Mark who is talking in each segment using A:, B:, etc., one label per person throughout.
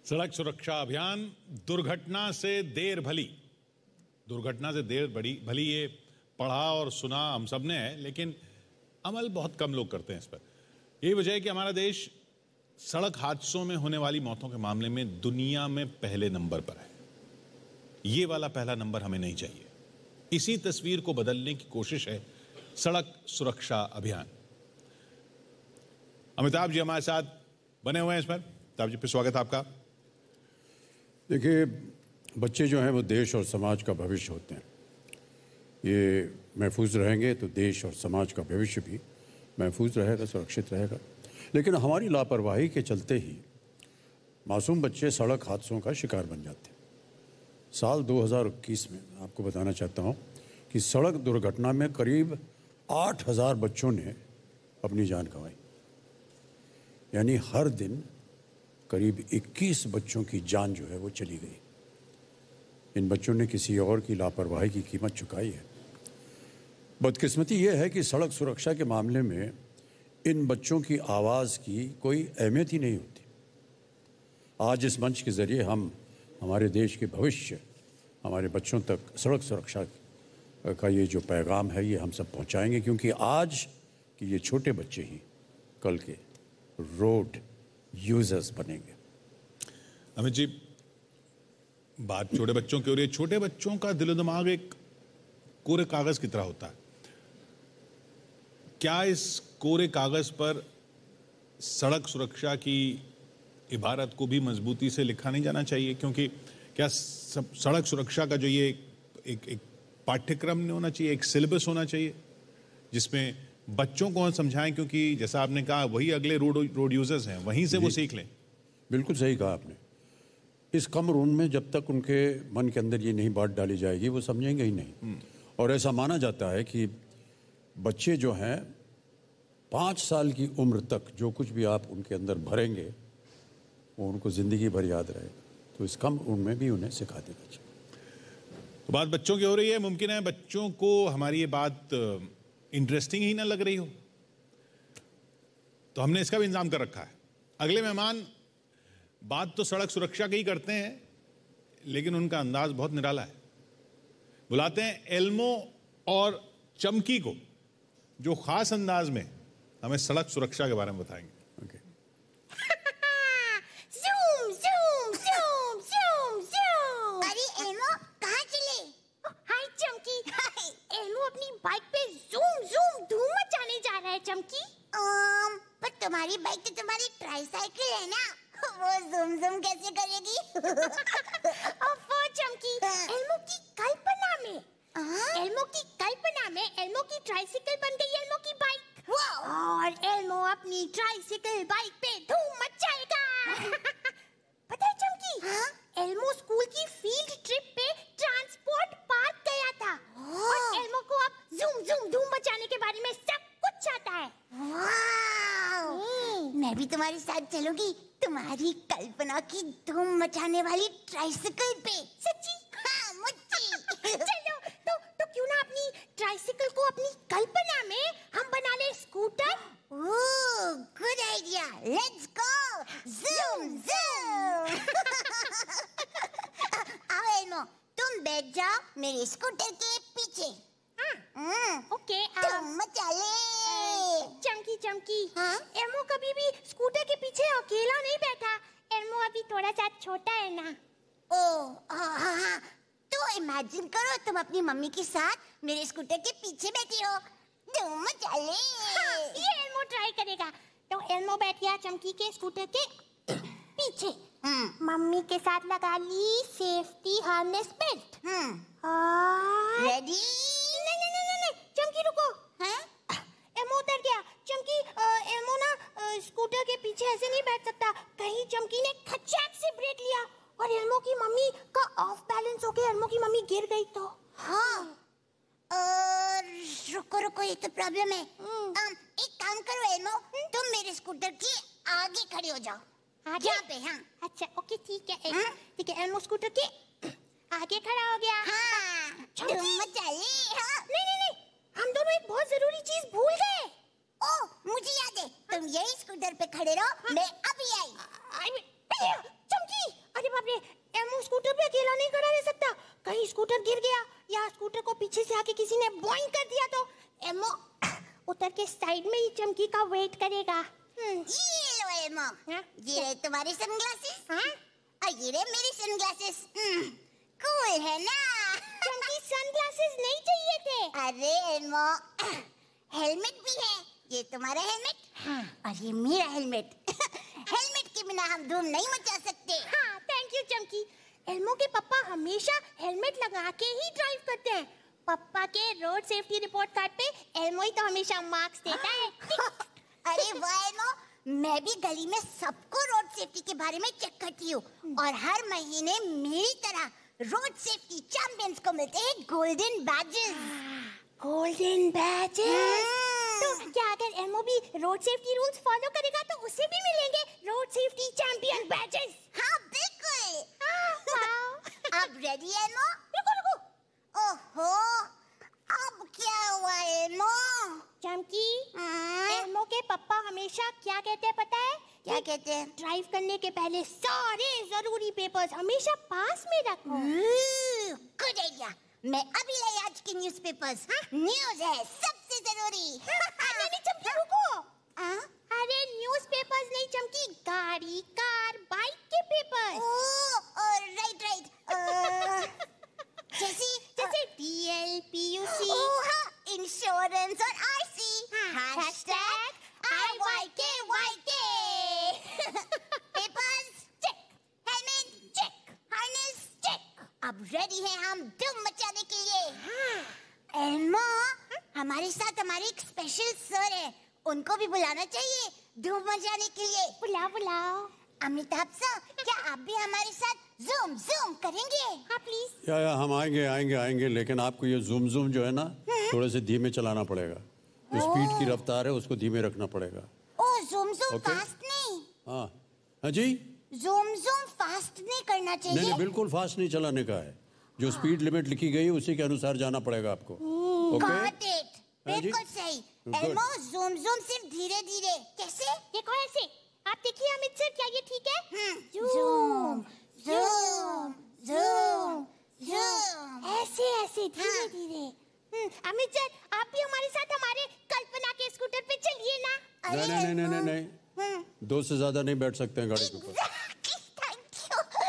A: सड़क सुरक्षा अभियान दुर्घटना से देर भली। दुर्घटना से देर भली ये पढ़ा और सुना हम सब ने है, लेकिन अमल बहुत कम लोग करते हैं इस पर। यही वजह है कि हमारा देश सड़क हादसों में होने वाली मौतों के मामले में दुनिया में पहले नंबर पर है। ये वाला पहला नंबर हमें नहीं चाहिए। इसी तस्वीर को बदलने की कोशिश है सड़क सुरक्षा अभियान। अमिताभ जी हमारे साथ बने हुए हैं इस पर। अमिताभ जी, फिर स्वागत है आपका।
B: देखिए, बच्चे जो हैं वो देश और समाज का भविष्य होते हैं। ये महफूज रहेंगे तो देश और समाज का भविष्य भी महफूज रहेगा, सुरक्षित रहेगा। लेकिन हमारी लापरवाही के चलते ही मासूम बच्चे सड़क हादसों का शिकार बन जाते हैं। साल 2021 में आपको बताना चाहता हूँ कि सड़क दुर्घटना में करीब 8000 बच्चों ने अपनी जान गंवाई। यानी हर दिन करीब 21 बच्चों की जान जो है वो चली गई। इन बच्चों ने किसी और की लापरवाही की कीमत चुकाई है। बदकिस्मती ये है कि सड़क सुरक्षा के मामले में इन बच्चों की आवाज़ की कोई अहमियत ही नहीं होती। आज इस मंच के ज़रिए हम हमारे देश के भविष्य, हमारे बच्चों तक सड़क सुरक्षा का ये जो पैगाम है ये हम सब पहुंचाएंगे, क्योंकि आज कि ये छोटे बच्चे ही कल के रोड यूजर्स बनेंगे।
A: अमित जी, बात छोटे बच्चों की हो रही है। छोटे बच्चों का दिलो दिमाग एक कोरे कागज की तरह होता है। क्या इस कोरे कागज पर सड़क सुरक्षा की इबारत को भी मजबूती से लिखा नहीं जाना चाहिए? क्योंकि क्या सड़क सुरक्षा का जो ये एक पाठ्यक्रम नहीं होना चाहिए, एक सिलेबस होना चाहिए जिसमें बच्चों को हम समझाएं? क्योंकि जैसा आपने कहा वही अगले रोड यूजर्स हैं, वहीं से वो सीख लें।
B: बिल्कुल सही कहा आपने। इस कम उम्र में जब तक उनके मन के अंदर ये नहीं बात डाली जाएगी वो समझेंगे ही नहीं। और ऐसा माना जाता है कि बच्चे जो हैं 5 साल की उम्र तक जो कुछ भी आप उनके अंदर भरेंगे वो उनको ज़िंदगी भर याद रहेगा। तो इस कम उम्र में भी उन्हें सिखा देना चाहिए।
A: तो बात बच्चों की हो रही है। मुमकिन है बच्चों को हमारी ये बात इंटरेस्टिंग ही ना लग रही हो, तो हमने इसका भी इंतजाम कर रखा है। अगले मेहमान बात तो सड़क सुरक्षा की ही करते हैं, लेकिन उनका अंदाज बहुत निराला है। बुलाते हैं एल्मो और चमकी को, जो खास अंदाज में हमें सड़क सुरक्षा के बारे में बताएंगे।
C: Zoom zoom zoom zoom zoom. अरे एल्मो, कहाँ चले? हाय चमकी। एल्मो अपनी बाइक पे ज़ूम ज़ूम धूम मचाने जा रहा है चमकी। पर तुम्हारी बाइक तो तुम्हारी ट्राइसाइकिल है ना, वो ज़ूम ज़ूम कैसे करेगी? अफो चमकी, एल्मो की कल्पना में एल्मो की ट्राइसाइकिल बन गई एल्मो की बाइक। और एल्मो अपनी ट्राइसाइकिल बाइक पे धूम मचाएगा। पता है चमकी, एल्मो स्कूल की फील्ड ट्रिप पे ट्रांसपोर्ट पार्क गया था। और एल्मो को अब ज़ूम ज़ूम धूम मचाने के बारे में सब कुछ आता है। मैं भी तुम्हारे साथ चलूंगी, तुम्हारी कल्पना की धूम मचाने वाली ट्राइसाइकिल पे। सच्ची? हाँ मुच्ची। चलो तो क्यों ना अपनी ट्राइसाइकिल को अपनी कल्पना में हम बना ले scooter. Oh good idea, let's go zoom zoom. आओ एल्मो, तुम बैठ जाओ मेरे स्कूटर के पीछे। ओके, तुम मचा ले। चमकी, एल्मो कभी भी स्कूटर के पीछे अकेला नहीं बैठा। एल्मो अभी थोड़ा सा छोटा है ना। ओह हाँ। तो इमेजिन करो तुम अपनी मम्मी के साथ मेरे स्कूटर के पीछे बैठी हो। तुम मचा ले। ये एल्मो ट्राई करेगा। तो एल्मो बैठ गया चमकी के स्कूटर के पीछे। मम्मी के साथ लगा ली सेफ्टी हार्नेस बेल्ट। रेडी? नहीं, चमकी रुको। एल्मो उतर गया। चमकी, एल्मो ना स्कूटर के पीछे ऐसे नहीं बैठ सकता। कहीं चमकी ने खचाक से ब्रेक लिया और एल्मो की मम्मी का ऑफ बैलेंस होके एल्मो की मम्मी गिर गई तो। रुको, ये तो प्रॉब्लम है। एक काम करो एल्मो, तुम मेरे स्कूटर के आगे खड़े हो जाओ। यहाँ पे? हाँ। अच्छा ओके, ठीक है। एल्मो स्कूटर के आगे खड़ा हो गया। तुम मचा ले। नहीं, हम दोनों एक बहुत जरूरी चीज भूल गए। ओह मुझे याद है, तुम यही स्कूटर पे खड़े रहो, मैं अभी आई। चमकी, बाप रे, एमओ स्कूटर पे अकेला नहीं खड़ा रह सकता। कहीं स्कूटर गिर गया या स्कूटर को पीछे से आके किसी ने बॉइंग कर दिया तो एमओ उतर के साइड में ही चमकी का वेट करेगा।
D: ये लो एमो, ये रहे तुम्हारे सनग्लासेस। और ये रहे मेरे सनग्लासेस। कूल है ना?
C: चमकी सनग्लासेस नहीं चाहिए थे।
D: अरे एमो, हेलमेट भी है। ये तुम्हारा हेलमेट और ये मेरा हेलमेट। हेलमेट के बिना हम धूम नहीं मचा सकते।
C: हाँ, थैंक यू चमकी। एल्मो के पापा हमेशा हेलमेट लगा के ही ड्राइव करते हैं। पापा के रोड सेफ्टी रिपोर्ट कार्ड पे एल्मो ही तो हमेशा मार्क्स देता है।
D: अरे वाह एल्मो, मैं भी गली में सबको रोड सेफ्टी के बारे में चेक करती हूँ और हर महीने मेरी तरह रोड सेफ्टी चैंपियंस को मिलते हैं गोल्डन बैजेस।
C: Golden badges? तो क्या अगर एल्मो भी रोड सेफ्टी रूल्स फॉलो करेगा तो उसे भी मिलेंगे रोड सेफ्टी चैंपियन बैजेस?
D: हाँ बिल्कुल। अब रेडी एल्मो?
C: रुको।
D: ओहो, अब क्या हुआ एल्मो?
C: चमकी, एल्मो के पापा हमेशा क्या कहते हैं पता है?
D: क्या कहते हैं?
C: ड्राइव करने के पहले सारे जरूरी पेपर्स हमेशा पास में रखो।
D: Good idea. मैं अभी लाई आज के न्यूज़पेपर्स। न्यूज़ है सबसे जरूरी।
C: नहीं चमकी, रुको। अरे न्यूज़पेपर्स नहीं चमकी, गाड़ी, कार, बाइक के पेपर्स।
D: Oh, right.
C: जैसे DL, PUC,
D: इंश्योरेंस और RC। Hashtag IYKYK। Papers check, helmet check, harness check. अब रेडी हैं हम धूम मचाने के लिए। एल्मो, हमारे साथ हमारे एक स्पेशल सर है, उनको भी बुलाना चाहिए धूम मचाने के लिए।
C: बुलाओ।
D: अमिताभ सर, क्या आप भी हमारे साथ जूम करेंगे?
C: हाँ प्लीज।
B: या हम आएंगे, लेकिन आपको ये जूम जो है ना, थोड़े से धीमे चलाना पड़ेगा। जो स्पीड की रफ्तार है उसको धीमे रखना पड़ेगा।
D: ओ जूम फास्ट नहीं।
B: हाँ जी,
D: जूम फास्ट नहीं करना चाहिए।
B: नहीं बिल्कुल फास्ट नहीं चलाने का है। जो स्पीड लिमिट लिखी गई है उसी के अनुसार जाना पड़ेगा आपको।
D: Got it. बिल्कुल सही। एल्मो, जूम सिर्फ धीरे धीरे। कैसे?
C: देखो ऐसे। आप देखिए अमित सर, क्या ये ठीक है?
D: जूम।
C: ऐसे धीरे धीरे। अमित सर, आप भी हमारे साथ हमारे कल्पना के स्कूटर पे चलिए ना।
B: नहीं। दो से ज्यादा नहीं बैठ सकते हैं गाड़ी के ऊपर।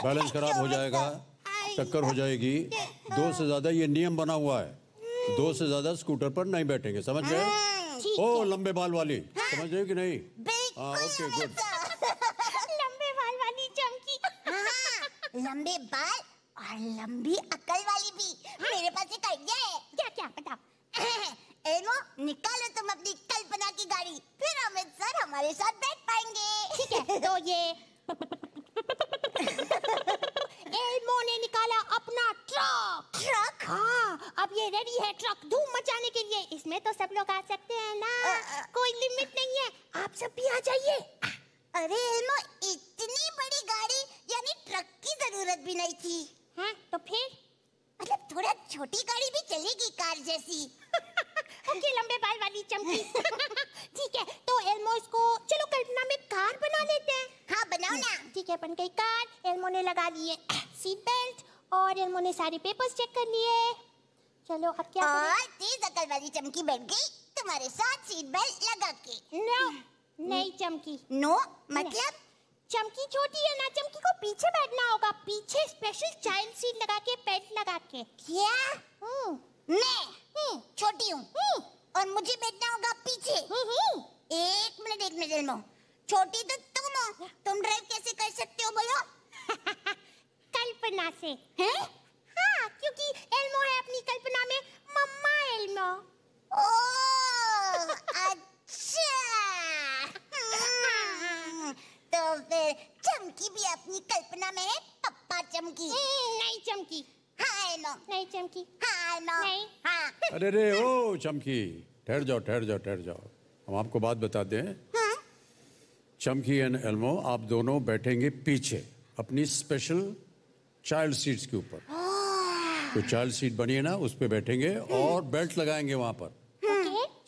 B: बैलेंस खराब हो जाएगा, टक्कर हो जाएगी। दो से ज्यादा ये नियम बना हुआ है, दो से ज्यादा स्कूटर पर नहीं बैठेंगे, समझ गए? ओ लंबे बाल वाली, समझ रहे कि नहीं? Okay good.
C: लंबे बाल वाली चमकी।
D: लंबे बाल और लंबी अकल वाली भी। मेरे पास एक आइडिया है।
C: क्या बताओ?
D: एल्मो, निकालो तुम अपनी कल्पना की गाड़ी, फिर अमित सर हमारे साथ बैठ पाएंगे।
C: ठीक है, तो ये एल्मो ने निकाला अपना ट्रक। हाँ, अब ये रेडी है ट्रक धूम मचाने के लिए। इसमें तो सब लोग आ सकते हैं ना, कोई लिमिट नहीं है। आप सब भी आ जाइए।
D: अरे एल्मो, इतनी बड़ी गाड़ी यानी ट्रक की जरूरत भी नहीं थी।
C: हाँ, तो फिर?
D: मतलब थोड़ा छोटी गाड़ी भी चलेगी, कार जैसी।
C: ओके, लंबे बाल वाली चमकी। ठीक है, तो एल्मो इसको चलो कल्पना में कार बना लेते हैं।
D: हाँ बनाओ ना।
C: ठीक है, बन गई कार। एल्मो ने लगा लिए सीट बेल्ट और एल्मो ने सारे पेपर्स चेक कर लिए। चलो अब क्या करें?
D: और तेज अकल वाली चमकी बैठ गई तुम्हारे साथ सीट बेल्ट लगा के।
C: नो, नहीं चमकी।
D: नो मतलब?
C: चमकी छोटी है ना, चमकी को पीछे बैठना होगा, पीछे स्पेशल चाइल्ड सीट लगा के, बेल्ट लगा के।
D: क्या? मैं छोटी हूँ और मुझे बैठना होगा पीछे। एक मिनट एल्मो, छोटी तो तुम हो, तुम ड्राइव कैसे कर सकते हो बोलो?
C: कल्पना से।
D: हैं?
C: हाँ, क्योंकि एल्मो है अपनी कल्पना में मम्मा एल्मो।
D: ओह, अच्छा। तो फिर चमकी भी अपनी कल्पना में है पप्पा चमकी।
C: नहीं चमकी।
D: हाँ एल्मो।
C: नहीं चमकी।
D: हाँ एल्मो।
C: नहीं।
D: हाँ।
B: अरे ओ चमकी, ठहर जाओ। हम आपको बात बताते हैं। चमकी एंड एल्मो, आप दोनों बैठेंगे पीछे अपनी स्पेशल चाइल्ड सीट्स के ऊपर। तो चाइल्ड सीट बनी है ना, उस पे बैठेंगे और बेल्ट लगाएंगे वहां पर।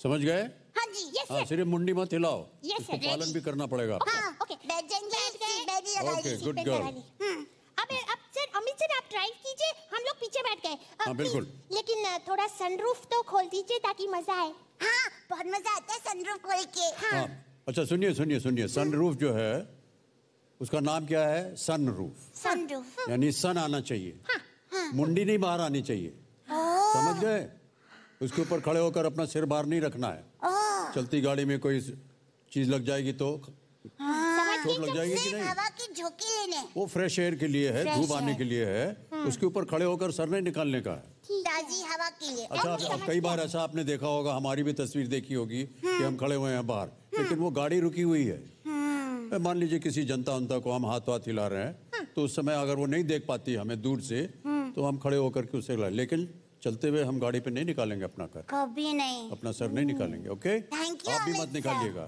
B: समझ गए?
D: हाँ जी, यस
B: हाँ, सिर्फ मुंडी मत हिलाओ,
C: Yes,
B: इसको
C: sir.
B: पालन भी करना पड़ेगा आपको।
D: हाँ, ओके, बैठ जाएंगे, सीट बेल्ट भी लगा
B: ओके
D: लीजिए।
B: Good girl.
C: अब
B: हाँ बिल्कुल।
C: लेकिन थोड़ा सनरूफ तो खोल दीजिए ताकि मजा आए।
D: हाँ बहुत मजा आता है सनरूफ खोल के।
B: हाँ अच्छा सुनिए सुनिए सुनिए, सनरूफ जो है उसका नाम क्या है? सनरूफ।
D: सनरूफ
B: यानी सन आना चाहिए, मुंडी नहीं बाहर आनी चाहिए, समझ गए? उसके ऊपर खड़े होकर अपना सिर बाहर नहीं रखना है। चलती गाड़ी में कोई चीज लग जाएगी तो चोट लग जाएगी कि नहीं?
D: हवा की झोंकी लेने,
B: वो फ्रेश एयर के लिए है, धूप आने के लिए है, उसके ऊपर खड़े होकर सर नहीं निकालने का है।
D: ताजी हवा के लिए।
B: अच्छा अब कई बार ऐसा आपने देखा होगा, हमारी भी तस्वीर देखी होगी कि हम खड़े हुए हैं बाहर, लेकिन वो गाड़ी रुकी हुई है। मान लीजिए किसी जनता उनता को हम हाथ वाथ हिला रहे हैं, तो उस समय अगर वो नहीं देख पाती हमें दूर से, तो हम खड़े होकर के उसे, लेकिन चलते हुए हम गाड़ी पे नहीं निकालेंगे अपना कर,
D: कभी नहीं,
B: अपना सर नहीं निकालेंगे। ओके,
D: थैंक यू,
B: आप भी मत निकालिएगा।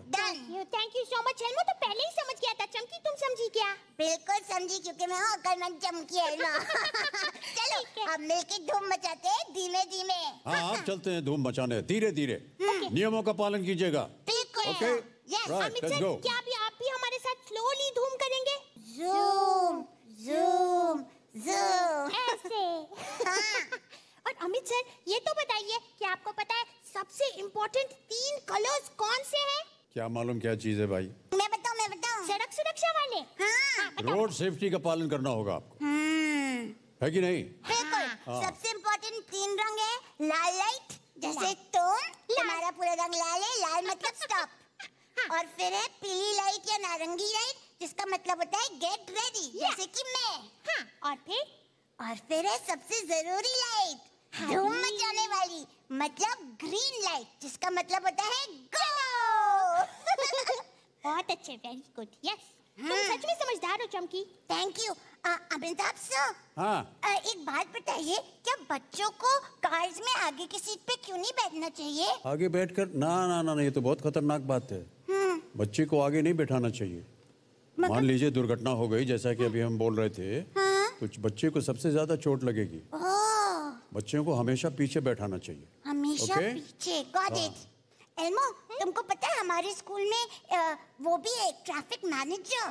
C: Thank you so much Hyolmo, तो पहले ही समझ गया था। चमकी तुम समझी क्या?
D: बिल्कुल समझी, क्योंकि मैं हूँ अकलमंद चमकी है ना। चलो अब मिलके धूम मचाते हैं धीमे धीमे।
B: हाँ आप चलते हैं धूम मचाने, धीरे धीरे, नियमों का पालन कीजिएगा।
D: बिल्कुल।
B: Okay
C: yes
B: right,
C: Amit
B: let's
C: sir,
B: go.
C: क्या अभी आप भी हमारे साथ स्लोली धूम करेंगे?
D: Zoom zoom zoom.
C: ऐसे। और अमित सर ये तो बताइए कि आपको पता है सबसे इम्पोर्टेंट 3 कलर्स कौन से हैं?
B: क्या मालूम क्या चीज है भाई?
D: मैं बताऊँ।
C: सड़क सुरक्षा वाले।
D: हाँ
B: रोड सेफ्टी का पालन करना होगा आपको, है कि नहीं?
D: बिल्कुल। सबसे इम्पोर्टेंट 3 रंग है। लाल लाइट, जैसे तुम्हारा पूरा रंग लाल है, लाल मतलब स्टॉप। और फिर है पीली लाइट या नारंगी लाइट, जिसका मतलब होता है गेट रेडी, जैसे कि मैं। और फिर है सबसे जरूरी लाइट, धूम मचाने वाली, मतलब ग्रीन लाइट, जिसका मतलब होता है गो।
C: बहुत अच्छे, वेरी गुड, यस। तुम सच में समझदार हो चमकी।
D: Thank you. अमिताभ सर,
B: हाँ
D: एक बात बताइए, क्या बच्चों को कार्स में आगे की सीट पे क्यों नहीं बैठना चाहिए?
B: आगे बैठकर ना ना ना, ये तो बहुत खतरनाक बात है। बच्चे को आगे नहीं बैठाना चाहिए। मान लीजिए दुर्घटना हो गई, जैसा कि अभी हम बोल रहे थे, कुछ बच्चे को सबसे ज्यादा चोट लगेगी। बच्चों को हमेशा पीछे बैठाना चाहिए।
D: हमेशा
B: Okay?
D: पीछे। Got it. एल्मो, तुमको पता है हमारे स्कूल में वो भी है, ट्रैफिक मैनेजर।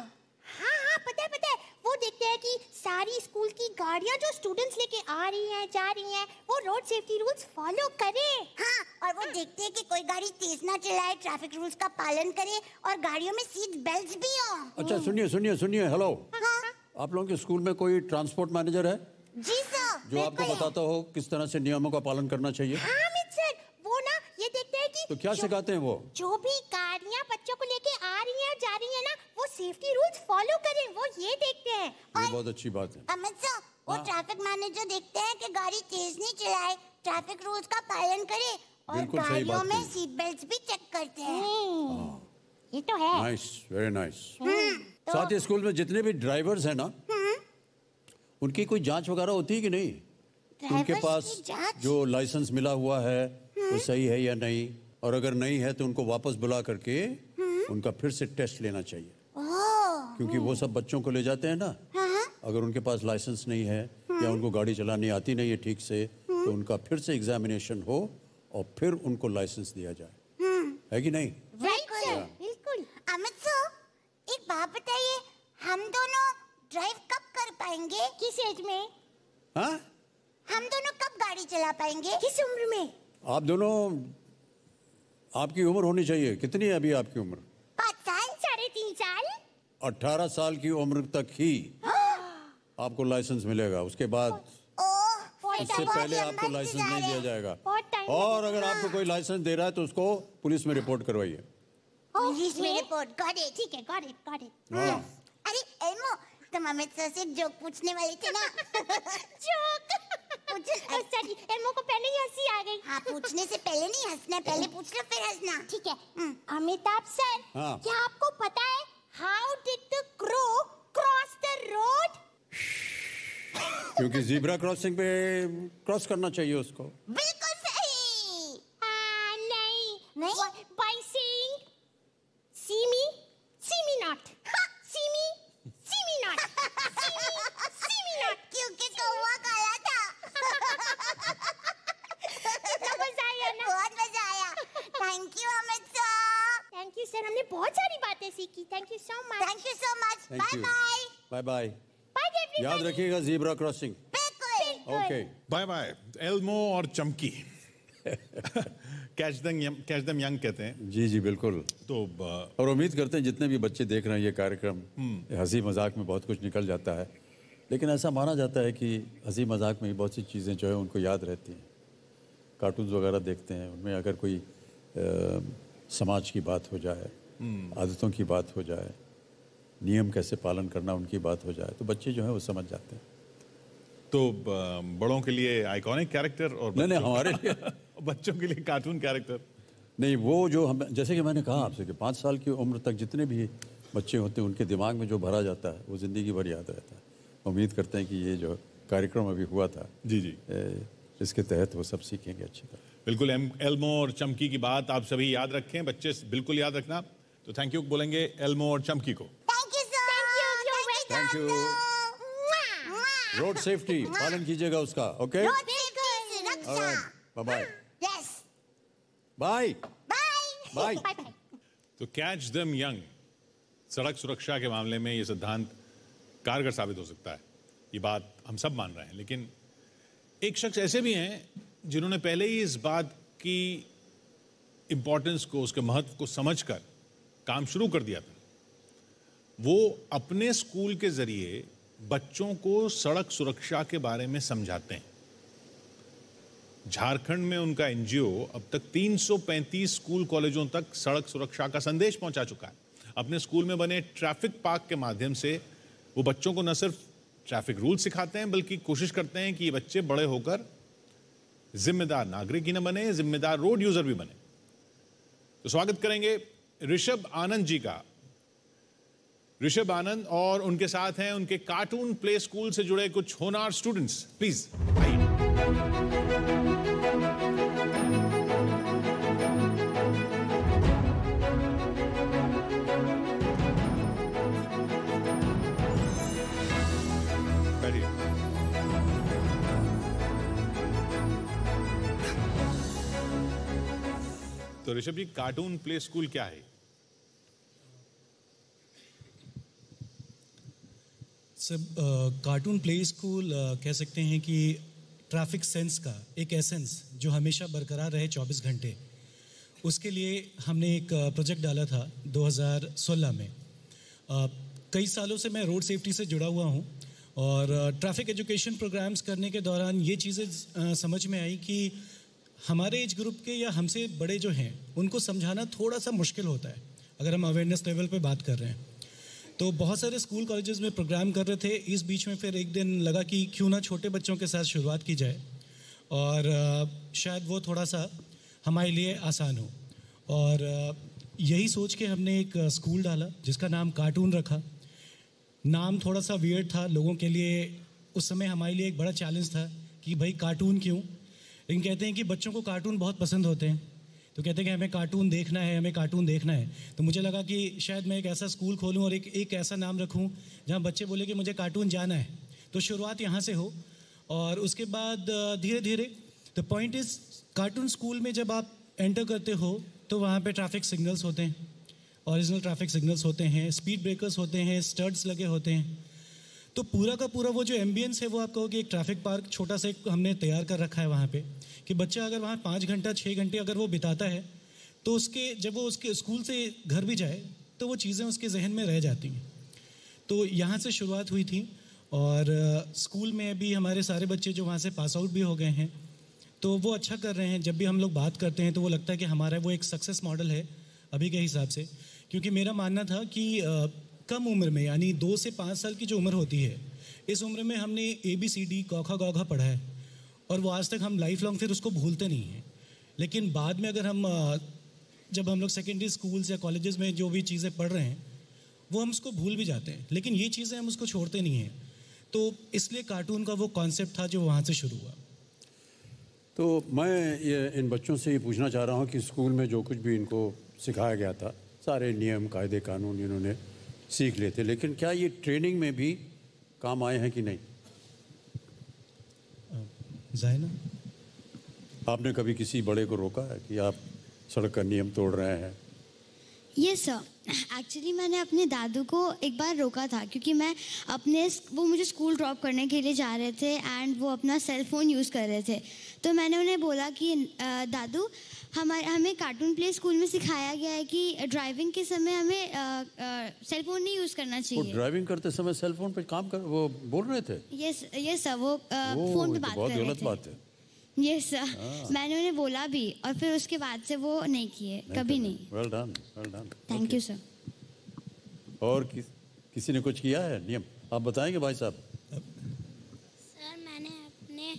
C: हाँ पता है। वो देखते हैं कि सारी स्कूल की गाड़ियाँ जो स्टूडेंट्स लेके आ रही हैं, जा रही हैं, वो रोड सेफ्टी रूल्स फॉलो करें।
D: हाँ, और वो देखते हैं कि कोई गाड़ी तेज ना चलाए, ट्रैफिक रूल्स का पालन करे, और गाड़ियों में सीट बेल्ट्स भी हो।
B: अच्छा सुनिए, हेलो,
D: हाँ?
B: आप लोगों के स्कूल में कोई ट्रांसपोर्ट मैनेजर है
D: जी सर,
B: जो आपको बताता हो किस तरह से नियमों का पालन करना चाहिए?
C: हाँ अमित सर, वो ना ये देखते हैं कि
B: तो क्या सिखाते हैं वो?
C: जो भी गाड़ियाँ बच्चों को लेके आ रही हैं, जा रही हैं ना, वो सेफ्टी रूल्स फॉलो करें, वो ये देखते हैं।
B: ये बहुत अच्छी बात है।
D: अमित सर, वो ट्रैफिक मैनेजर देखते हैं कि गाड़ी तेज नहीं चलाए, ट्रैफिक रूल्स का पालन करे, और
B: बिल्कुल सही
D: गाड़ियों
B: बात
D: में
B: कही।
D: सीट बेल्ट्स भी चेक करते हैं।
C: ये तो है।
B: Nice, very nice. साथ ही स्कूल में जितने भी ड्राइवर्स हैं ना, उनकी कोई जांच वगैरह होती है कि नहीं? उनके
D: ड्राइवर्स
B: पास
D: की जांच?
B: जो लाइसेंस मिला हुआ है वो सही है या नहीं, और अगर नहीं है तो उनको वापस बुला करके उनका फिर से टेस्ट लेना चाहिए। क्योंकि वो सब बच्चों को ले जाते हैं ना, अगर उनके पास लाइसेंस नहीं है या उनको गाड़ी चलानी आती नहीं है ठीक से, तो उनका फिर से एग्जामिनेशन हो और फिर उनको लाइसेंस दिया जाए, है कि नहीं?
C: बिल्कुल।
D: अमित सर, एक बात बताइए, हम दोनों ड्राइव कब कर पाएंगे?
C: किस एज में?
B: हाँ,
D: हम दोनों कब गाड़ी चला पाएंगे?
C: किस उम्र में?
B: आप दोनों, आपकी उम्र होनी चाहिए, कितनी है अभी आपकी उम्र?
D: 5 साल?
C: 3.5 साल?
B: 18 साल की उम्र तक ही आपको लाइसेंस मिलेगा, उसके बाद इससे पहले आपको लाइसेंस नहीं दिया जाएगा। और अगर आपको कोई लाइसेंस दे रहा है तो उसको पुलिस में रिपोर्ट करवाइए।
D: पुलिस में रिपोर्ट? Got it.
C: ठीक है, गॉट इट।
B: हाँ,
D: अरे एल्मो, तुम अमित सर से जोक पूछने वाली थी ना?
C: जोक? सॉरी, एल्मो को पहले ही हंसी आ गई।
D: हाँ, पूछने से पहले नहीं हंसना, पहले पूछ लो फिर हंसना।
C: ठीक है। अमिताभ सर,
B: हाँ।
C: क्या आपको पता है how did the crow cross the road?
B: क्योंकि जीब्रा क्रॉसिंग पे क्रॉस करना चाहिए उसको।
D: बिल्कुल सही।
C: नहीं। By saying see me not. See me not.
D: क्योंकि कौवा काला था।
C: कितना मजा आया ना?
D: बहुत मजा आया। Thank you Amit sir.
C: Thank you sir, हमने बहुत सारी बातें सीखी। Thank you so much.
D: Thank you so much.
B: Thank
D: bye
B: you.
D: Bye.
B: Bye bye.
C: Bye everyone.
B: याद रखिएगा जीब्रा क्रॉसिंग।
D: बिल्कुल।
B: Okay
A: bye bye. एल्मो और चमकी कैच देम यंग कहते हैं।
B: जी जी बिल्कुल।
A: तो
B: और उम्मीद करते हैं जितने भी बच्चे देख रहे हैं ये कार्यक्रम, हंसी मजाक में बहुत कुछ निकल जाता है, लेकिन ऐसा माना जाता है कि हंसी मजाक में ही बहुत सी चीज़ें जो है उनको याद रहती हैं। कार्टून्स वगैरह देखते हैं, उनमें अगर कोई समाज की बात हो जाए, आदतों की बात हो जाए, नियम कैसे पालन करना उनकी बात हो जाए, तो बच्चे जो हैं वो समझ जाते हैं।
A: तो बड़ों के लिए आइकॉनिक कैरेक्टर और
B: नहीं हमारे लिए
A: बच्चों के लिए कार्टून कैरेक्टर
B: नहीं, वो जो हम, जैसे कि मैंने कहा आपसे कि 5 साल की उम्र तक जितने भी बच्चे होते हैं उनके दिमाग में जो भरा जाता है वो ज़िंदगी भर याद रहता है। उम्मीद करते हैं कि ये जो कार्यक्रम अभी हुआ था
A: जी जी
B: इसके तहत वो सब सीखेंगे अच्छी तरह।
A: बिल्कुल। एल्मो और चमकी की बात आप सभी याद रखें, बच्चे बिल्कुल याद रखना। तो थैंक यू बोलेंगे एल्मो और चमकी को।
D: Thank you sir.
B: Thank you. Road safety पालन कीजिएगा उसका। ओके
D: रोड सेफ्टी रक्षा।
B: Bye bye.
D: Yes
B: bye
D: bye.
B: Bye.
A: तो कैच देम यंग, सड़क सुरक्षा के मामले में ये सिद्धांत कारगर साबित हो सकता है, ये बात हम सब मान रहे हैं। लेकिन एक शख्स ऐसे भी हैं जिन्होंने पहले ही इस बात की इंपॉर्टेंस को, उसके महत्व को समझकर काम शुरू कर दिया था। वो अपने स्कूल के जरिए बच्चों को सड़क सुरक्षा के बारे में समझाते हैं। झारखंड में उनका एनजीओ अब तक 335 स्कूल कॉलेजों तक सड़क सुरक्षा का संदेश पहुंचा चुका है। अपने स्कूल में बने ट्रैफिक पार्क के माध्यम से वो बच्चों को न सिर्फ ट्रैफिक रूल सिखाते हैं बल्कि कोशिश करते हैं कि ये बच्चे बड़े होकर जिम्मेदार नागरिक ही न बने, जिम्मेदार रोड यूजर भी बने। तो स्वागत करेंगे ऋषभ आनंद जी का। ऋषभ आनंद और उनके साथ हैं उनके कार्टून प्ले स्कूल से जुड़े कुछ होनहार स्टूडेंट्स। प्लीज आइए। बैठिए। तो ऋषभ जी, कार्टून प्ले स्कूल क्या है?
E: सब कार्टून प्ले स्कूल कह सकते हैं कि ट्रैफिक सेंस का एक एसेंस जो हमेशा बरकरार रहे 24 घंटे, उसके लिए हमने एक प्रोजेक्ट डाला था 2016 में। कई सालों से मैं रोड सेफ्टी से जुड़ा हुआ हूँ और ट्रैफिक एजुकेशन प्रोग्राम्स करने के दौरान ये चीज़ें समझ में आई कि हमारे एज ग्रुप के या हमसे बड़े जो हैं उनको समझाना थोड़ा सा मुश्किल होता है अगर हम अवेयरनेस लेवल पे बात कर रहे हैं। तो बहुत सारे स्कूल कॉलेजेस में प्रोग्राम कर रहे थे। इस बीच में फिर एक दिन लगा कि क्यों ना छोटे बच्चों के साथ शुरुआत की जाए और शायद वो थोड़ा सा हमारे लिए आसान हो। और यही सोच के हमने एक स्कूल डाला जिसका नाम कार्टून रखा। नाम थोड़ा सा वियर्ड था लोगों के लिए, उस समय हमारे लिए एक बड़ा चैलेंज था कि भाई कार्टून क्यों, लेकिन कहते हैं कि बच्चों को कार्टून बहुत पसंद होते हैं, तो कहते हैं कि हमें कार्टून देखना है, हमें कार्टून देखना है। तो मुझे लगा कि शायद मैं एक ऐसा स्कूल खोलूं और एक ऐसा नाम रखूं जहां बच्चे बोले कि मुझे कार्टून जाना है। तो शुरुआत यहाँ से हो और उसके बाद धीरे धीरे the point is cartoon school में जब आप एंटर करते हो तो वहाँ पे ट्रैफिक सिग्नल्स होते हैं, ओरिजिनल ट्रैफिक सिग्नल्स होते हैं, स्पीड ब्रेकर्स होते हैं, स्टड्स लगे होते हैं। तो पूरा का पूरा वो जो एम्बियंस है वो आप कहो कि एक ट्रैफिक पार्क छोटा सा एक हमने तैयार कर रखा है वहाँ पे, कि बच्चा अगर वहाँ 5 घंटा 6 घंटे अगर वो बिताता है तो उसके जब वो उसके स्कूल से घर भी जाए तो वो चीज़ें उसके जहन में रह जाती हैं। तो यहाँ से शुरुआत हुई थी और स्कूल में अभी हमारे सारे बच्चे जो वहाँ से पास आउट भी हो गए हैं तो वो अच्छा कर रहे हैं। जब भी हम लोग बात करते हैं तो वो लगता है कि हमारा वो एक सक्सेस मॉडल है अभी के हिसाब से, क्योंकि मेरा मानना था कि कम उम्र में यानी 2 से 5 साल की जो उम्र होती है, इस उम्र में हमने ABCD कौखा गौघा पढ़ा है और वो आज तक हम लाइफ लॉन्ग फिर उसको भूलते नहीं हैं। लेकिन बाद में अगर हम जब हम लोग सेकेंडरी स्कूल्स या कॉलेजेस में जो भी चीज़ें पढ़ रहे हैं वो हम उसको भूल भी जाते हैं, लेकिन ये चीज़ें हम उसको छोड़ते नहीं हैं। तो इसलिए कार्टून का वो कॉन्सेप्ट था जो वहाँ से शुरू हुआ।
B: तो मैं ये इन बच्चों से ये पूछना चाह रहा हूँ कि स्कूल में जो कुछ भी इनको सिखाया गया था, सारे नियम कायदे कानून इन्होंने सीख लिए थे, लेकिन क्या ये ट्रेनिंग में भी काम आए हैं कि नहीं?
E: जायना,
B: आपने कभी किसी बड़े को रोका है कि आप सड़क का नियम तोड़ रहे हैं,
F: यस सर, एक्चुअली मैंने अपने दादू को एक बार रोका था क्योंकि वो मुझे स्कूल ड्रॉप करने के लिए जा रहे थे एंड वो अपना सेल फ़ोन यूज़ कर रहे थे। तो मैंने उन्हें बोला कि दादू, हमें कार्टून प्ले स्कूल में सिखाया गया है कि ड्राइविंग के समय हमें सेल फोन नहीं यूज़ करना चाहिए।
B: वो ड्राइविंग करते समय सेल फोन पे वो बोल रहे थे?
F: यस सर, वो फ़ोन पे बात कर रहे थे।
B: बहुत गलत बात है।
F: यस सर, मैंने उन्हें बोला भी और फिर उसके बाद से वो नहीं किए, कभी नहीं।
B: Well done, well done.
F: Thank you sir.
B: और किसी ने कुछ किया है नियम? आप बताएंगे भाई साहब?
G: सर, मैंने अपने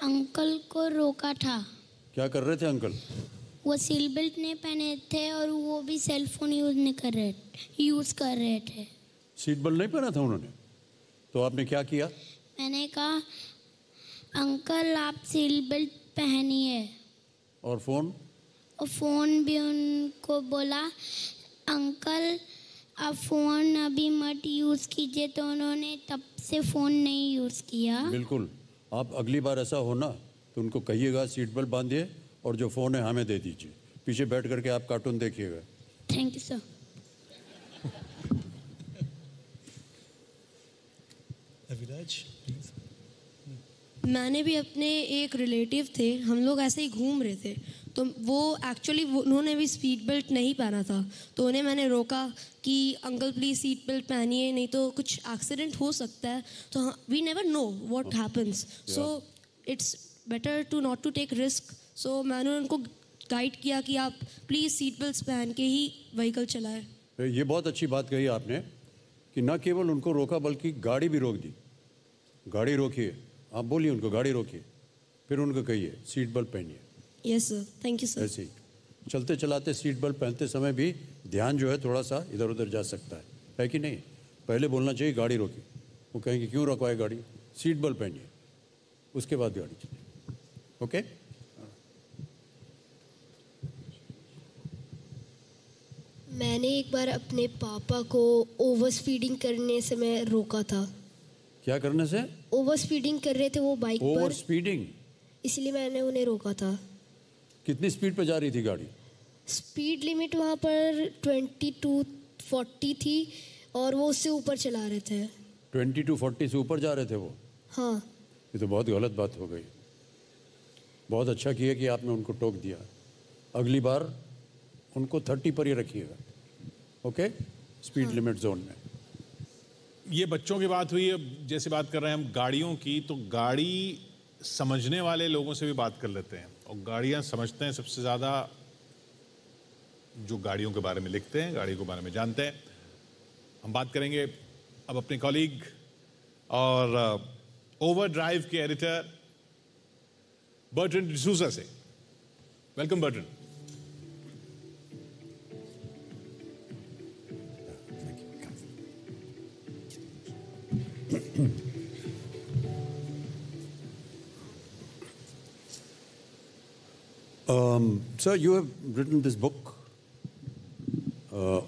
G: अंकल को रोका था।
B: क्या कर रहे थे अंकल?
G: वो सीट बेल्ट नहीं पहने थे और वो भी सेल फोन यूज़ कर रहे थे।
B: सीट बेल्ट नहीं पहना था उन्होंने, तो आपने क्या किया?
G: मैंने कहा, अंकल आप सीट बेल्ट पहनिए।
B: और
G: फ़ोन भी उनको बोला, अंकल आप फ़ोन अभी मत यूज़ कीजिए, तो उन्होंने तब से फ़ोन नहीं यूज़ किया।
B: बिल्कुल, आप अगली बार ऐसा हो ना तो उनको कहिएगा सीट बेल्ट बांधिए और जो फ़ोन है हमें दे दीजिए, पीछे बैठ करके आप कार्टून देखिएगा।
G: Thank you sir.
E: Aviraj please.
H: मैंने भी अपने एक रिलेटिव थे, हम लोग ऐसे ही घूम रहे थे, तो वो एक्चुअली उन्होंने भी सीट बेल्ट नहीं पहना था, तो उन्हें मैंने रोका कि अंकल प्लीज़ सीट बेल्ट पहनिए, नहीं तो कुछ एक्सीडेंट हो सकता है। तो we never know what happens, so it's better to not to take risk. So मैंने उनको गाइड किया कि आप प्लीज़ सीट बेल्ट पहन के ही व्हीकल चलाएं।
B: ये बहुत अच्छी बात कही आपने कि न केवल उनको रोका बल्कि गाड़ी भी रोक दी। गाड़ी रोकिए, आप बोलिए उनको गाड़ी रोकिए, फिर उनको कहिए सीट बेल्ट पहनिए।
H: Yes sir, thank you sir.
B: ऐसे ही चलते चलाते सीट बेल्ट पहनते समय भी ध्यान जो है थोड़ा सा इधर उधर जा सकता है कि नहीं? पहले बोलना चाहिए गाड़ी रोकिए, वो कहेंगे क्यों रखवाए गाड़ी, सीट बेल्ट पहनिए, उसके बाद गाड़ी चलिए। ओके?
H: मैंने एक बार अपने पापा को ओवर स्पीडिंग करने से मैं रोका था।
B: क्या करने से?
H: ओवर स्पीडिंग कर रहे थे वो बाइक पर।
B: Over speeding?
H: इसलिए मैंने उन्हें रोका था।
B: कितनी स्पीड पे जा रही थी गाड़ी?
H: स्पीड लिमिट वहाँ पर 22-40 थी और वो उससे ऊपर चला रहे थे।
B: 22-40 से ऊपर जा रहे थे वो?
H: हाँ।
B: ये तो बहुत गलत बात हो गई। बहुत अच्छा किया कि आपने उनको टोक दिया। अगली बार उनको 30 पर ही रखिएगा, ओके? स्पीड लिमिट जोन में।
A: ये बच्चों की बात हुई है, जैसे बात कर रहे हैं हम गाड़ियों की, तो गाड़ी समझने वाले लोगों से भी बात कर लेते हैं। और गाड़ियां समझते हैं सबसे ज़्यादा जो गाड़ियों के बारे में लिखते हैं, गाड़ी के बारे में जानते हैं। हम बात करेंगे अब अपने कॉलीग और ओवरड्राइव के एडिटर बर्ट्रैंड डिसूजा से। Welcome Bertrand.
B: Sir, you have written this book,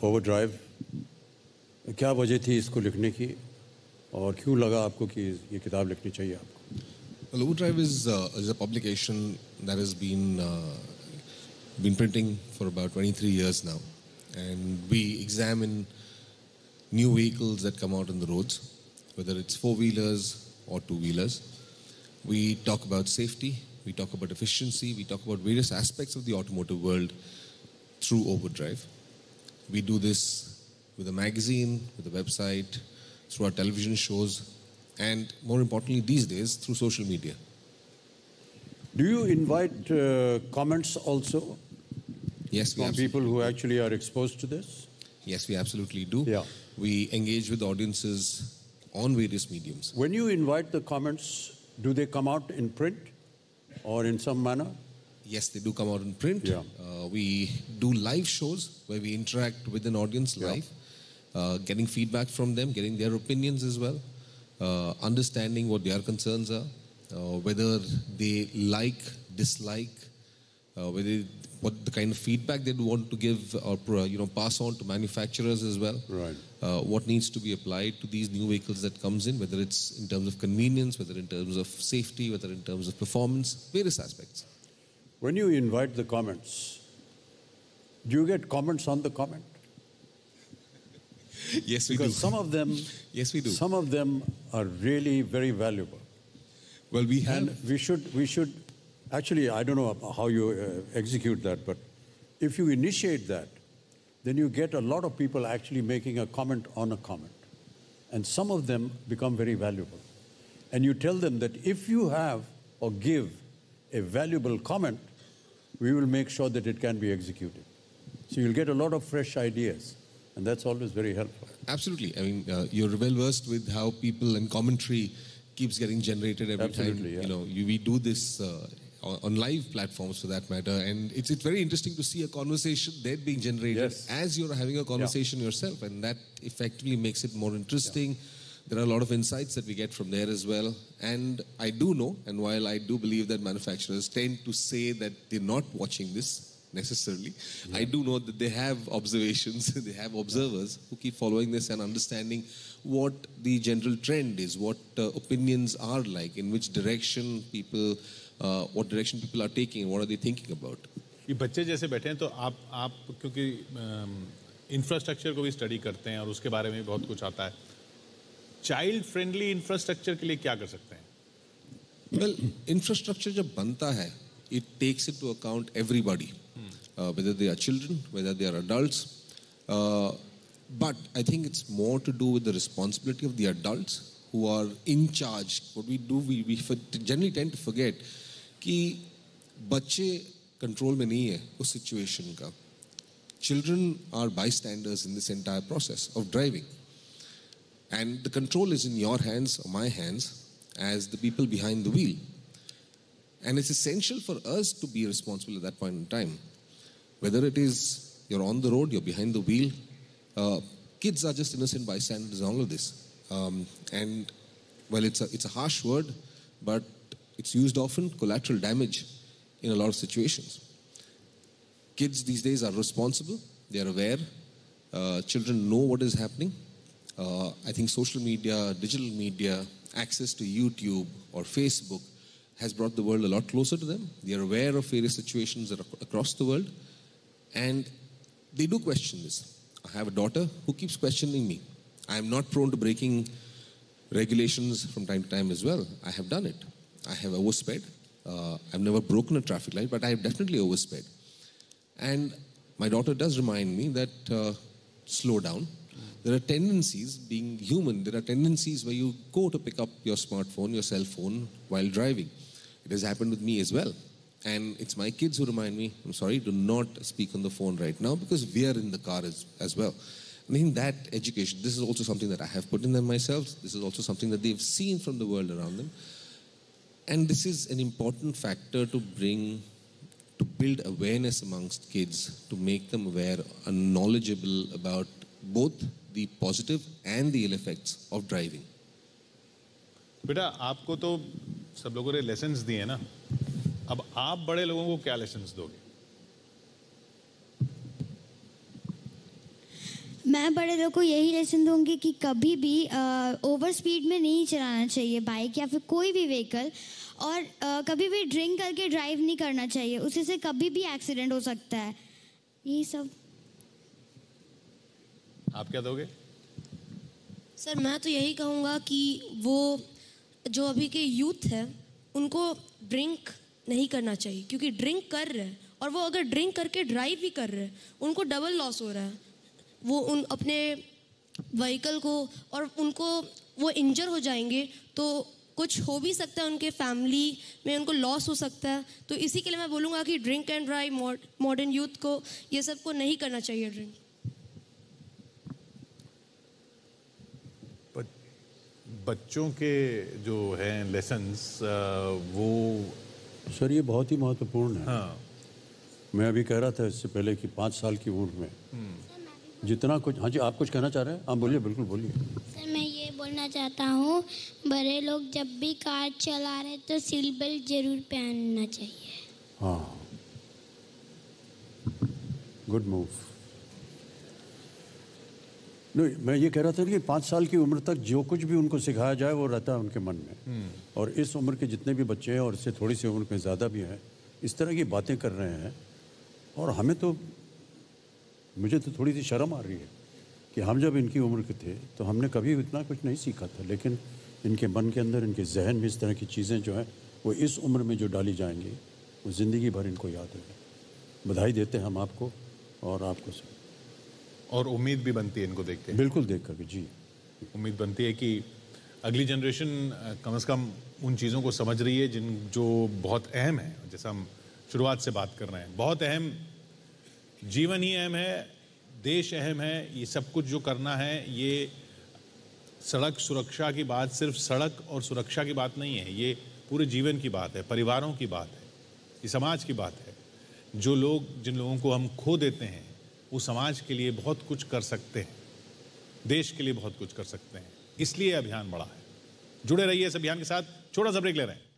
B: Overdrive. क्या वजह थी इसको लिखने की और क्यों लगा आपको कि ये किताब लिखनी चाहिए आपको?
I: Well, Overdrive is a publication that has been printing for about 23 years now, and we examine new vehicles that come out on the roads, whether it's four-wheelers or two-wheelers. We talk about safety, we talk about efficiency, we talk about various aspects of the automotive world through Overdrive. We do this with a magazine, with a website, through our television shows, and more importantly these days, through social media.
B: Do you invite comments also?
I: Yes,
B: from people who actually are exposed to this?
I: Yes, we absolutely do.
B: Yeah.
I: We engage with audiences on various mediums.
B: When you invite the comments, do they come out in print or in some manner?
I: Yes, they do come out in print.
B: Yeah.
I: We do live shows where we interact with an audience live, getting feedback from them, getting their opinions as well, understanding what their concerns are, whether they like, dislike, what the kind of feedback they want to give or pass on to manufacturers as well.
B: Right.
I: What needs to be applied to these new vehicles that comes in, whether it's in terms of convenience, whether in terms of safety, whether in terms of performance, various aspects.
B: When you invite the comments, do you get comments on the comment?
I: Yes, we
B: because
I: do.
B: some of them,
I: Yes, we do.
B: Some of them are really very valuable.
I: Well, we have.
B: And we should, actually, I don't know how you execute that, but if you initiate that, then you get a lot of people actually making a comment on a comment. And some of them become very valuable. And you tell them that if you have or give a valuable comment, we will make sure that it can be executed. So you'll get a lot of fresh ideas. And that's always very helpful.
I: Absolutely. I mean, you're well versed with how people and commentary keeps getting generated every
B: Absolutely,
I: time.
B: yeah.
I: You know, we do this on live platforms for that matter, and it's very interesting to see a conversation there being generated
B: Yes.
I: as you're having a conversation yourself, and that effectively makes it more interesting. There are a lot of insights that we get from there as well. And I do know, and while I do believe that manufacturers tend to say that they're not watching this necessarily, I do know that they have observations, they have observers who keep following this and understanding what the general trend is, what opinions are like, in which direction people, what direction people are taking, what are they thinking about.
A: ये बच्चे जैसे बैठे हैं तो आप क्योंकि infrastructure को भी स्टडी करते हैं और उसके बारे में भी बहुत कुछ आता है, चाइल्ड फ्रेंडली इंफ्रास्ट्रक्चर के लिए क्या कर सकते हैं?
I: Well, infrastructure जब बनता है, it takes into account everybody, whether they are children, whether they are adults. But I think it's more to do with the responsibility of the adults who are in charge. What we do, we generally tend to forget कि बच्चे control में नहीं है उस situation का. Children are bystanders in this entire process of driving. And the control is in your hands or my hands as the people behind the wheel. And it's essential for us to be responsible at that point in time. Whether it is you're on the road, you're behind the wheel, kids are just innocent bystanders in all of this. And well, it's a harsh word, but it's used often, collateral damage in a lot of situations. Kids these days are responsible, they are aware, children know what is happening. I think social media, digital media, access to YouTube or Facebook has brought the world a lot closer to them. They are aware of various situations across the world, and they do question this. I have a daughter who keeps questioning me. I am not prone to breaking regulations from time to time as well. I have done it. I have oversped. I've never broken a traffic light, but I have definitely oversped. And my daughter does remind me that slow down. There are tendencies, being human, there are tendencies where you go to pick up your smartphone, your cell phone while driving. It has happened with me as well. And it's my kids who remind me, I'm sorry, do not speak on the phone right now because we are in the car as well. I mean, that education, this is also something that I have put in them myself. This is also something that they've seen from the world around them. And this is an important factor to build awareness amongst kids, to make them aware and knowledgeable about both the positive and the ill effects of driving.
A: बेटा आपको तो सब लोगों ने lessons दिए हैं ना, अब आप बड़े लोगों को क्या लेसन्स दोगे?
F: मैं बड़े लोगों को यही लेसन दूंगी कि कभी भी ओवर स्पीड में नहीं चलाना चाहिए बाइक या फिर कोई भी व्हीकल, और कभी भी ड्रिंक करके ड्राइव नहीं करना चाहिए, उसी से कभी भी एक्सीडेंट हो सकता है. यही सब.
A: आप क्या दोगे?
H: सर मैं तो यही कहूँगा कि वो जो अभी के यूथ है उनको ड्रिंक नहीं करना चाहिए, क्योंकि ड्रिंक कर रहे हैं और वो अगर ड्रिंक करके ड्राइव भी कर रहे हैं उनको डबल लॉस हो रहा है. वो अपने व्हीकल को और उनको वो इंजर हो जाएंगे तो कुछ हो भी सकता है, उनके फैमिली में उनको लॉस हो सकता है. तो इसी के लिए मैं बोलूँगा कि drink and drive modern youth को ये सब को नहीं करना चाहिए ड्रिंक.
A: बच्चों के जो हैं लेसन्स वो
B: सर ये बहुत ही महत्वपूर्ण है.
A: हाँ.
B: मैं अभी कह रहा था इससे पहले कि 5 साल की उम्र में जितना कुछ. हाँ जी, आप कुछ कहना चाह रहे हैं? हाँ बोलिए, बिल्कुल बोलिए.
G: सर मैं ये बोलना चाहता हूँ, बड़े लोग जब भी कार चला रहे तो सीट बेल्ट जरूर पहनना चाहिए.
B: हाँ, गुड मूव. नहीं, मैं ये कह रहा था कि 5 साल की उम्र तक जो कुछ भी उनको सिखाया जाए वो रहता है उनके मन में. और इस उम्र के जितने भी बच्चे हैं और इससे थोड़ी सी उम्र में ज़्यादा भी हैं, इस तरह की बातें कर रहे हैं. और हमें तो, मुझे तो थोड़ी सी शर्म आ रही है कि हम जब इनकी उम्र के थे तो हमने कभी इतना कुछ नहीं सीखा था, लेकिन इनके मन के अंदर, इनके जहन में इस तरह की चीज़ें जो हैं वो इस उम्र में जो डाली जाएंगी वो ज़िंदगी भर इनको याद रहेगी। बधाई देते हैं हम आपको और आपको सब।
A: और उम्मीद भी बनती है इनको देख के।
B: बिल्कुल देख कर जी
A: उम्मीद बनती है कि अगली जनरेशन कम से कम उन चीज़ों को समझ रही है जो बहुत अहम है। जैसा हम शुरुआत से बात कर रहे हैं, बहुत अहम, जीवन ही अहम है, देश अहम है। ये सब कुछ जो करना है, ये सड़क सुरक्षा की बात सिर्फ सड़क और सुरक्षा की बात नहीं है, ये पूरे जीवन की बात है, परिवारों की बात है, ये समाज की बात है। जिन लोगों को हम खो देते हैं वो समाज के लिए बहुत कुछ कर सकते हैं, देश के लिए बहुत कुछ कर सकते हैं। इसलिए अभियान बड़ा है। जुड़े रहिए इस अभियान के साथ। छोटा सा ब्रेक ले रहे हैं।